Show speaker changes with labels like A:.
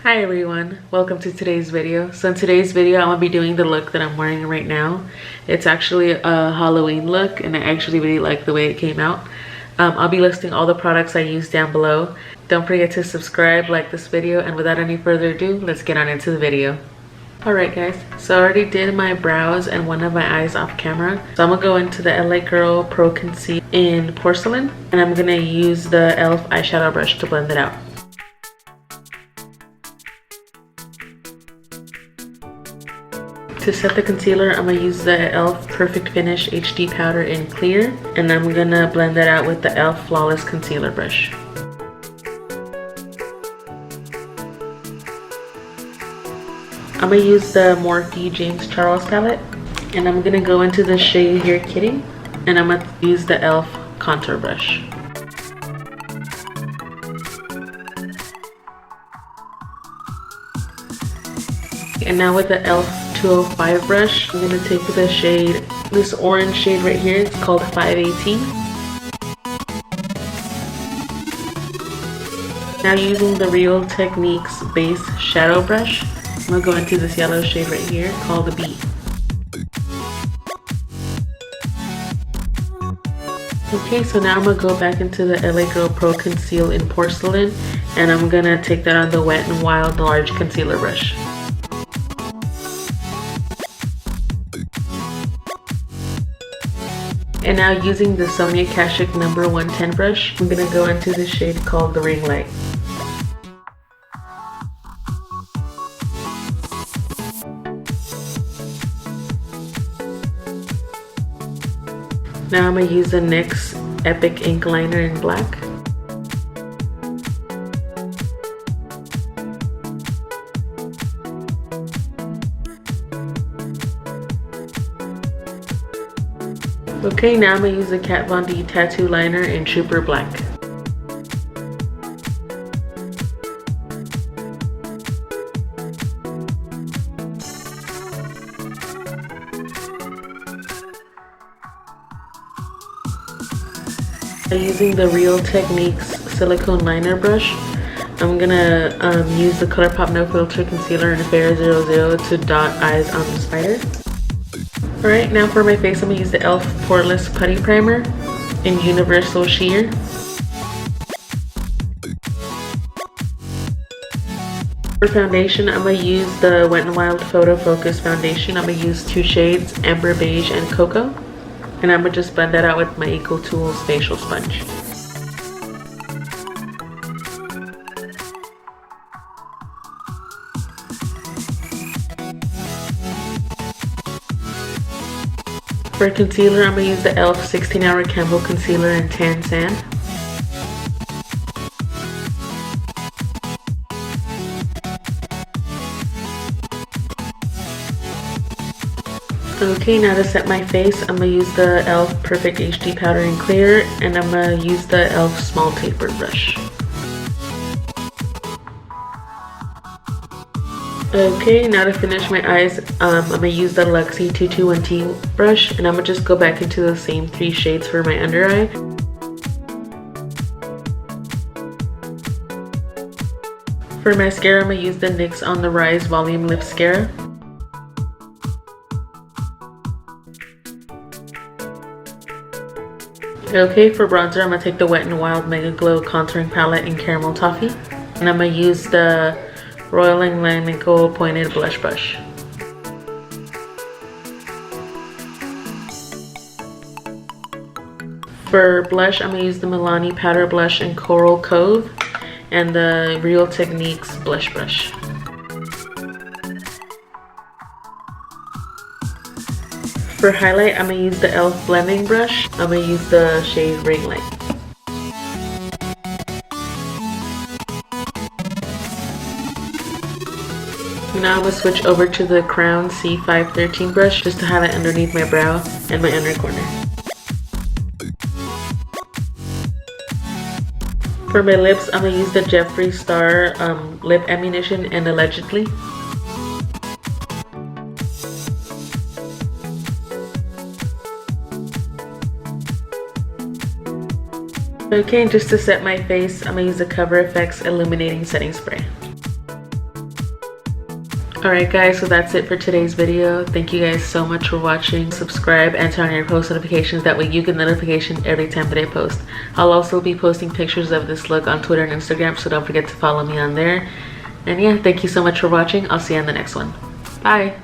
A: Hi everyone, welcome to today's video. So in today's video, I'm gonna be doing the look that I'm wearing right now. It's actually a Halloween look and I actually really like the way it came out. I'll be listing all the products I use down below. Don't forget to subscribe, like this video, and without any further ado, let's get on into the video. Alright guys, so I already did my brows and one of my eyes off camera. So I'm gonna go into the LA Girl Pro Conceal in Porcelain and I'm gonna use the e.l.f. eyeshadow brush to blend it out. To set the concealer, I'm going to use the e.l.f. Perfect Finish HD Powder in Clear, and I'm going to blend that out with the e.l.f. Flawless Concealer Brush. I'm going to use the Morphe James Charles palette, and I'm going to go into the shade here, Kitty, and I'm going to use the e.l.f. Contour Brush. And now with the e.l.f. 205 brush, I'm going to take the shade, this orange shade right here, it's called 518. Now using the Real Techniques base shadow brush, I'm going to go into this yellow shade right here called the Bee. Okay, so now I'm going to go back into the LA Girl Pro Conceal in Porcelain, and I'm going to take that on the Wet n Wild large concealer brush. And now using the Sonia Kashuk number 110 brush, I'm going to go into the shade called the Ring Light. Now I'm going to use the NYX Epic Ink Liner in black. Okay, now I'm going to use the Kat Von D Tattoo Liner in Trooper Black. Using the Real Techniques Silicone Liner brush, I'm going to use the Colourpop No Filter Concealer in Fair 00 to dot eyes on the spider. Alright, now for my face, I'm going to use the e.l.f. Poreless Putty Primer in Universal Sheer. For foundation, I'm going to use the Wet n Wild Photofocus foundation. I'm going to use two shades, Amber Beige and Cocoa. And I'm going to just blend that out with my Eco Tools facial sponge. For concealer, I'm going to use the e.l.f. 16 Hour Camo Concealer in Tan Sand. Okay, now to set my face, I'm going to use the e.l.f. Perfect HD Powder in Clear, and I'm going to use the e.l.f. Small Tapered Brush. Okay, now to finish my eyes, I'm going to use the Luxie 221T brush, and I'm going to just go back into the same three shades for my under eye. For mascara, I'm going to use the NYX On The Rise Volume Liftscara. Okay, for bronzer, I'm going to take the Wet n Wild Megaglo Contouring Palette in Caramel Toffee, and I'm going to use the Royal Langlaniko Pointed Blush Brush. For blush, I'm going to use the Milani Powder Blush in Coral Cove and the Real Techniques Blush Brush. For highlight, I'm going to use the e.l.f. Blending Brush. I'm going to use the shade Ring Light. Now I'm going to switch over to the Crown C513 brush just to highlight underneath my brow and my under corner. For my lips, I'm going to use the Jeffree Star Lip Ammunition and Allegedly. Okay, and just to set my face, I'm going to use the Cover FX Illuminating Setting Spray. Alright guys, so that's it for today's video. Thank you guys so much for watching. Subscribe and turn on your post notifications. That way you get notification every time that I post. I'll also be posting pictures of this look on Twitter and Instagram, so don't forget to follow me on there. And yeah, thank you so much for watching. I'll see you on the next one. Bye.